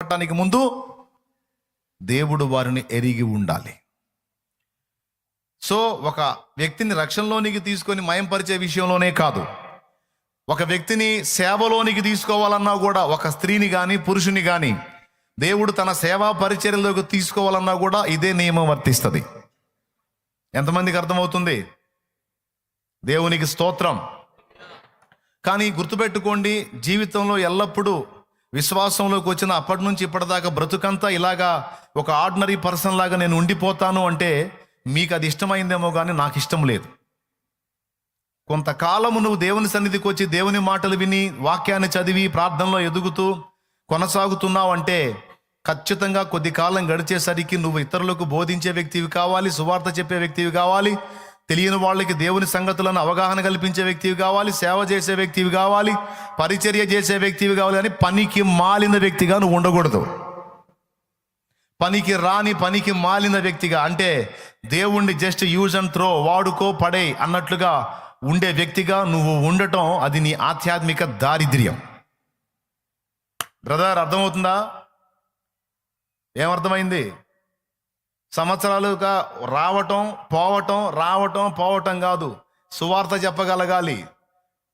చేయబడటానికి ముందు దేవుడు వారిని ఎరిగి ఉండాలి. సో ఒక వ్యక్తిని రక్షణలోనికి తీసుకొని మయంపరిచే విషయంలోనే కాదు, ఒక వ్యక్తిని సేవలోనికి తీసుకోవాలన్నా కూడా, ఒక స్త్రీని కానీ పురుషుని కానీ దేవుడు తన సేవా పరిచర్యలోకి తీసుకోవాలన్నా కూడా ఇదే నియమం వర్తిస్తుంది. ఎంతమందికి అర్థమవుతుంది? దేవునికి స్తోత్రం. కానీ గుర్తుపెట్టుకోండి, జీవితంలో ఎల్లప్పుడూ విశ్వాసంలోకి వచ్చిన అప్పటి నుంచి ఇప్పటిదాకా బ్రతుకంతా ఇలాగా ఒక ఆర్డినరీ పర్సన్ లాగా నేను ఉండిపోతాను అంటే మీకు అది ఇష్టమైందేమో కానీ నాకు ఇష్టం లేదు. కొంతకాలము నువ్వు దేవుని సన్నిధికి వచ్చి దేవుని మాటలు విని వాక్యాన్ని చదివి ప్రార్థనలో ఎదుగుతూ కొనసాగుతున్నావు అంటే ఖచ్చితంగా కొద్ది కాలం గడిచేసరికి నువ్వు ఇతరులకు బోధించే వ్యక్తివి కావాలి, సువార్త చెప్పే వ్యక్తివి కావాలి, తెలియని వాళ్ళకి దేవుని సంగతులను అవగాహన కల్పించే వ్యక్తివి కావాలి, సేవ చేసే వ్యక్తివి కావాలి, పరిచర్య చేసే వ్యక్తివి కావాలి. కానీ పనికి మాలిన వ్యక్తిగా నువ్వు ఉండకూడదు. పనికి మాలిన వ్యక్తిగా అంటే దేవుణ్ణి జస్ట్ యూజ్ అండ్ త్రో, వాడుకో పడే అన్నట్లుగా ఉండే వ్యక్తిగా నువ్వు ఉండటం అది నీ ఆధ్యాత్మిక దారిద్ర్యం. బ్రదర్, అర్థమవుతుందా? ఏమర్థమైంది? సంవత్సరాలుగా రావటం పోవటం కాదు, సువార్త చెప్పగలగాలి,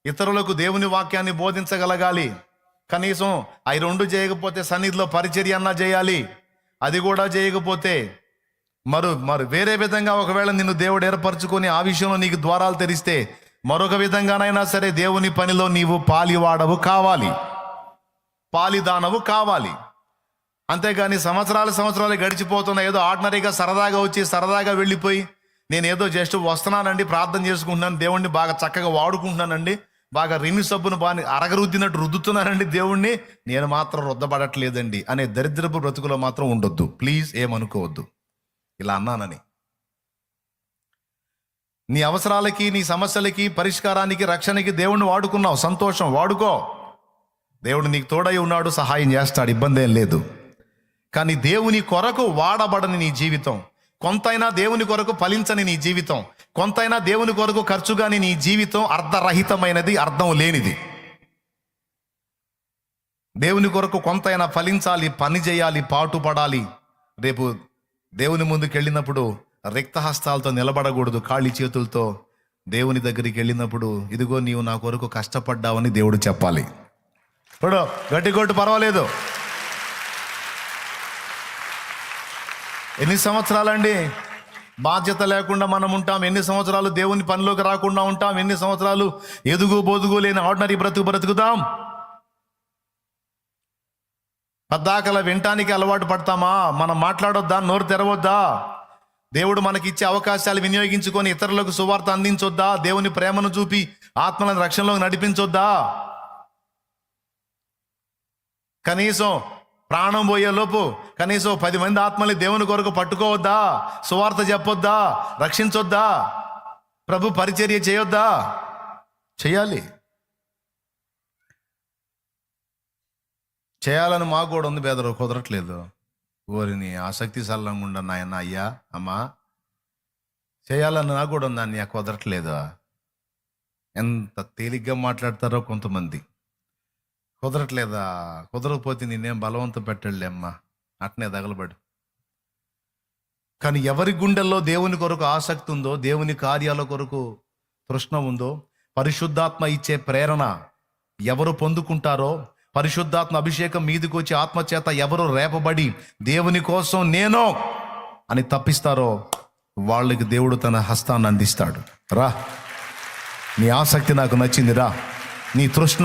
ఇతరులకు దేవుని వాక్యాన్ని బోధించగలగాలి. కనీసం అవి రెండు చేయకపోతే సన్నిధిలో పరిచర్య అన్నా చేయాలి. అది కూడా చేయకపోతే మరి వేరే విధంగా ఒకవేళ నిన్ను దేవుడు ఏర్పరచుకొని ఆ విషయంలో నీకు ద్వారాలు తెరిస్తే మరొక విధంగానైనా సరే దేవుని పనిలో నీవు పాలివాడవు కావాలి, పాలిదానవు కావాలి. అంతేగాని సంవత్సరాలు గడిచిపోతున్నా ఏదో ఆర్డినరీగా సరదాగా వచ్చి సరదాగా వెళ్ళిపోయి నేను ఏదో జస్ట్ వస్తున్నానండి, ప్రార్థన చేసుకుంటున్నాను, దేవుణ్ణి బాగా చక్కగా వాడుకుంటున్నానండి, బాగా రిమి సబ్బును బాగా అరగరుద్దినట్టు రుద్దుతున్నానండి దేవుణ్ణి, నేను మాత్రం రుద్దబడట్లేదండి అనే దరిద్రపు బ్రతుకులో మాత్రం ఉండొద్దు. ప్లీజ్ ఏమనుకోవద్దు ఇలా అన్నానని. నీ అవసరాలకి, నీ సమస్యలకి, పరిష్కారానికి, రక్షణకి దేవుణ్ణి వాడుకున్నావు, సంతోషం, వాడుకో. దేవుడు నీకు తోడై ఉన్నాడు, సహాయం చేస్తాడు, ఇబ్బంది ఏం లేదు. కానీ దేవుని కొరకు వాడబడని నీ జీవితం, కొంతైనా దేవుని కొరకు ఫలించని నీ జీవితం, కొంతైనా దేవుని కొరకు ఖర్చుగాని నీ జీవితం అర్ధరహితమైనది, అర్థం లేనిది. దేవుని కొరకు కొంతైనా ఫలించాలి, పని చేయాలి, పాటుపడాలి. రేపు దేవుని ముందుకు వెళ్ళినప్పుడు రిక్తహస్తాలతో నిలబడకూడదు, ఖాళీ చేతులతో. దేవుని దగ్గరికి వెళ్ళినప్పుడు ఇదిగో నీవు నా కొరకు కష్టపడ్డావని దేవుడు చెప్పాలి. ఇప్పుడు గట్టి కొట్టు, పర్వాలేదు. ఎన్ని సంవత్సరాలండి బాధ్యత లేకుండా మనం ఉంటాం? ఎన్ని సంవత్సరాలు దేవుని పనిలోకి రాకుండా ఉంటాం? ఎన్ని సంవత్సరాలు ఎదుగు బొదుగు లేని ఆర్డినరీ బ్రతుకుదాం? పద్దాకల వినటానికి అలవాటు పడతామా? మనం మాట్లాడొద్దా? నోరు తెరవద్దా? దేవుడు మనకిచ్చే అవకాశాలు వినియోగించుకొని ఇతరులకు సువార్త అందించొద్దా? దేవుని ప్రేమను చూపి ఆత్మలను రక్షణలోకి నడిపించొద్దా? కనీసం ప్రాణం పోయే లోపు కనీసం 10 మంది ఆత్మల్ని దేవుని కొరకు పట్టుకోవద్దా? సువార్త చెప్పొద్దా? రక్షించొద్దా? ప్రభు పరిచర్య చేయొద్దా? చేయాలి. చేయాలని మాకు కూడా ఉంది, బెదరు కుదరట్లేదు. ఓరిని ఆసక్తి సల్లంగా నాయన, అయ్యా అమ్మా, చేయాలని నాకు కూడా ఉంది అన్నయ్య, కుదరట్లేదు. ఎంత తేలిగ్గా మాట్లాడతారో కొంతమంది. కుదరట్లేదా? కుదరకపోతే నేనేం బలవంతం పెట్టలే అమ్మా, అట్నే తగలబడు. కానీ ఎవరి గుండెల్లో దేవుని కొరకు ఆసక్తి ఉందో, దేవుని కార్యాల కొరకు తృష్ణ ఉందో, పరిశుద్ధాత్మ ఇచ్చే ప్రేరణ ఎవరు పొందుకుంటారో, పరిశుద్ధాత్మ అభిషేకం మీదకి వచ్చి ఆత్మచేత ఎవరు రేపబడి దేవుని కోసం నేను అని తప్పిస్తారో వాళ్ళకి దేవుడు తన హస్తాన్ని అందిస్తాడు. రా, నీ ఆసక్తి నాకు నచ్చింది, రా, నీ తృష్ణ